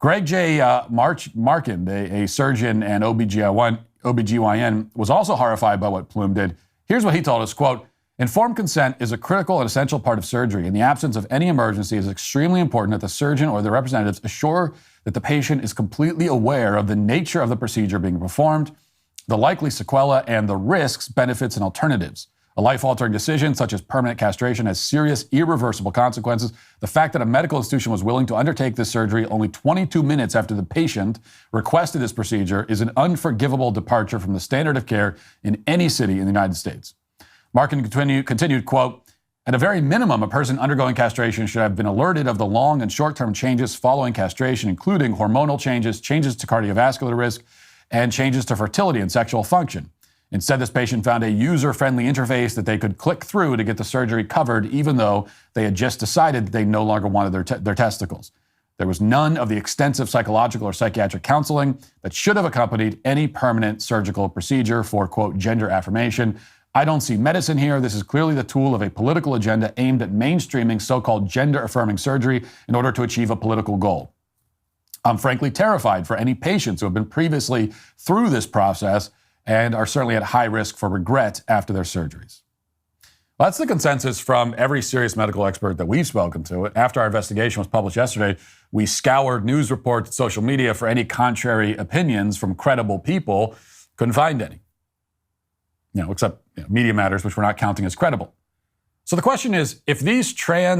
Greg J. Marchand, a surgeon and OBGYN, was also horrified by what Plume did. Here's what he told us, quote, "Informed consent is a critical and essential part of surgery. In the absence of any emergency, it is extremely important that the surgeon or their representatives assure that the patient is completely aware of the nature of the procedure being performed, the likely sequelae, and the risks, benefits, and alternatives. A life-altering decision, such as permanent castration, has serious, irreversible consequences. The fact that a medical institution was willing to undertake this surgery only 22 minutes after the patient requested this procedure is an unforgivable departure from the standard of care in any city in the United States." Markin continued, quote, "At a very minimum, a person undergoing castration should have been alerted of the long and short-term changes following castration, including hormonal changes, changes to cardiovascular risk, and changes to fertility and sexual function. Instead, this patient found a user-friendly interface that they could click through to get the surgery covered, even though they had just decided that they no longer wanted their testicles. There was none of the extensive psychological or psychiatric counseling that should have accompanied any permanent surgical procedure for, quote, gender affirmation. I don't see medicine here. This is clearly the tool of a political agenda aimed at mainstreaming so-called gender-affirming surgery in order to achieve a political goal. I'm frankly terrified for any patients who have been previously through this process and are certainly at high risk for regret after their surgeries." Well, that's the consensus from every serious medical expert that we've spoken to. After our investigation was published yesterday, we scoured news reports, social media for any contrary opinions from credible people. Couldn't find any. Except Media Matters, which we're not counting as credible. So the question is, if these trans